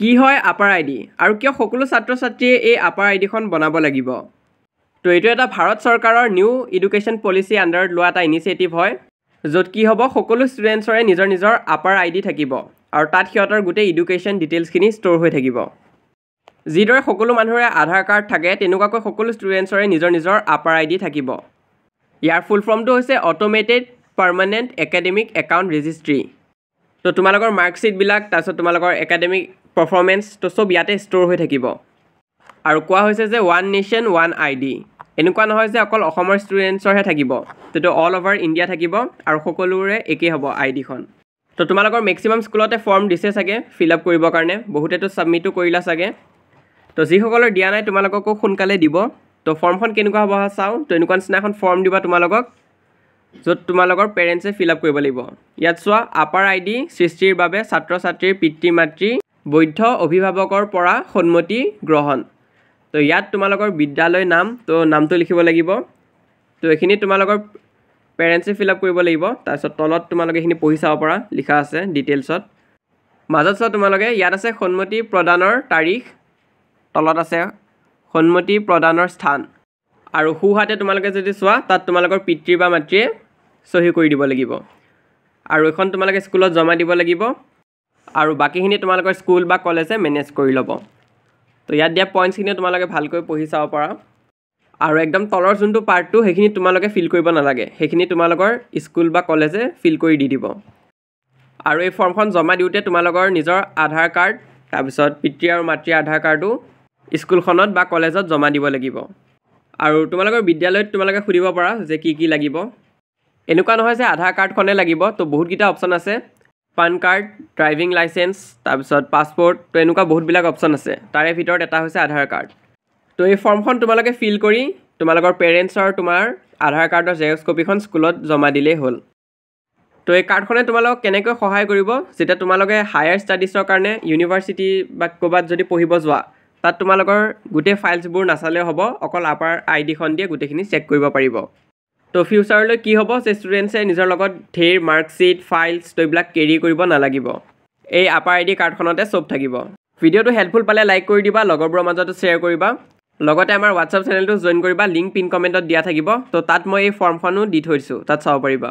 কি হয় upper ID আৰু কিয় সকলো ছাত্ৰ ছাত্ৰীয়ে এই আপাৰ আইডিখন বনাব লাগিব তো এইটো এটা ভাৰত চৰকাৰৰ নিউ এডুকেশ্যন পলিচি আণ্ডাৰত লোৱা এটা ইনিচিয়েটিভ হয় য'ত কি হ'ব সকলো ষ্টুডেণ্টছৰে নিজৰ নিজৰ আপাৰ আইডি থাকিব আৰু তাত সিহঁতৰ গোটেই এডুকেশ্যন ডিটেইলছখিনি ষ্ট'ৰ হৈ থাকিব যিদৰে সকলো মানুহৰে আধাৰ কাৰ্ড থাকে তেনেকুৱাকৈ সকলো ষ্টুডেণ্টছৰে নিজৰ নিজৰ আপাৰ আইডি থাকিব ইয়াৰ ফুল ফৰ্মটো হৈছে automated permanent academic account registry তো তোমালোকৰ মাৰ্কশ্বিটবিলাক তাৰপিছত তোমালোকৰ একাডেমিক পাৰফৰ্মেঞ্চ তো সব ইয়াতে ষ্ট'ৰ হৈ থাকিব আৰু কোৱা হৈছে যে ওৱান নেশ্যন ওৱান আইডি এনেকুৱা নহয় যে অকল অসমৰ ষ্টুডেণ্টছৰহে থাকিব তো অল অভাৰ ইণ্ডিয়া থাকিব আৰু সকলোৰে একেই হ'ব আইডিখন তো তোমালোকৰ মেক্সিমাম স্কুলতে ফৰ্ম দিছে চাগে ফিল আপ কৰিবৰ কাৰণে বহুতেতো ছাবমিটো কৰিলা চাগে তো যিসকলৰ দিয়া নাই তোমালোককো সোনকালে দিব তো ফৰ্মখন কেনেকুৱা হ'ব চাওঁ তো এনেকুৱা নিচিনা এখন ফৰ্ম দিবা তোমালোকক য'ত তোমালোকৰ পেৰেণ্টছে ফিল আপ কৰিব লাগিব ইয়াত চোৱা আপাৰ আইডি সৃষ্টিৰ বাবে ছাত্ৰ ছাত্ৰীৰ পিতৃ মাতৃ বৈধ অভিভাৱকৰ পৰা সন্মতি গ্ৰহণ তো ইয়াত তোমালোকৰ বিদ্যালয় নাম তো নামটো লিখিব লাগিব তো এইখিনি তোমালোকৰ পেৰেণ্টছে ফিল আপ কৰিব লাগিব তাৰপিছত তলত তোমালোকে এইখিনি পঢ়ি চাব পৰা লিখা আছে ডিটেইলছত মাজত চোৱা তোমালোকে ইয়াত আছে সন্মতি প্ৰদানৰ তাৰিখ তলত আছে সন্মতি প্ৰদানৰ স্থান আৰু সোঁহাতে তোমালোকে যদি চোৱা তাত তোমালোকৰ পিতৃ বা মাতৃয়ে চহী কৰি দিব লাগিব আৰু এখন তোমালোকে স্কুলত জমা দিব লাগিব আৰু বাকীখিনি তোমালোকৰ স্কুল বা কলেজে মেনেজ কৰি ল'ব তো ইয়াত দিয়া পইণ্টছখিনি তোমালোকে ভালকৈ পঢ়ি চাব পাৰা আৰু একদম তলৰ যোনটো পাৰ্টটো সেইখিনি তোমালোকে ফিল কৰিব নালাগে সেইখিনি তোমালোকৰ স্কুল বা কলেজে ফিল কৰি দি দিব আৰু এই ফৰ্মখন জমা দিওঁতে তোমালোকৰ নিজৰ আধাৰ কাৰ্ড তাৰপিছত পিতৃ আৰু মাতৃৰ আধাৰ কাৰ্ডো স্কুলখনত বা কলেজত জমা দিব লাগিব আৰু তোমালোকৰ বিদ্যালয়ত তোমালোকে সুধিব পাৰা যে কি লাগিব এনেকুৱা নহয় যে আধাৰ কাৰ্ডখনে লাগিব তো বহুতকেইটা অপশ্যন আছে পান কাৰ্ড ড্ৰাইভিং লাইচেন্স তাৰপিছত পাছপৰ্ট তো এনেকুৱা বহুতবিলাক অপশ্যন আছে তাৰে ভিতৰত এটা হৈছে আধাৰ কাৰ্ড তো এই ফৰ্মখন তোমালোকে ফিল কৰি তোমালোকৰ পেৰেণ্টছৰ তোমাৰ আধাৰ কাৰ্ডৰ জেৰক্স কপিখন স্কুলত জমা দিলেই হ'ল তো এই কাৰ্ডখনে তোমালোকক কেনেকৈ সহায় কৰিব যেতিয়া তোমালোকে হায়াৰ ষ্টাডিজৰ কাৰণে ইউনিভাৰ্চিটি বা ক'ৰবাত যদি পঢ়িব যোৱা তাত তোমালোকৰ গোটেই ফাইলছবোৰ নাচালেও হ'ব অকল আপাৰ আইডিখন দিয়ে গোটেইখিনি চেক কৰিব পাৰিব তো ফিউচাৰলৈ কি হ'ব যে ষ্টুডেণ্টছে নিজৰ লগত ঢেৰ মাৰ্কশ্বিট ফাইলছ তো এইবিলাক কেৰি কৰিব নালাগিব এই আপাৰ আইডি কাৰ্ডখনতে চব থাকিব ভিডিঅ'টো হেল্পফুল পালে লাইক কৰি দিবা লগৰবোৰৰ মাজতো শ্বেয়াৰ কৰিবা লগতে আমাৰ হোৱাটছআপ চেনেলটো জইন কৰিবা লিংক পিন কমেণ্টত দিয়া থাকিব তো তাত মই এই ফৰ্মখনো দি থৈছোঁ তাত চাব পাৰিবা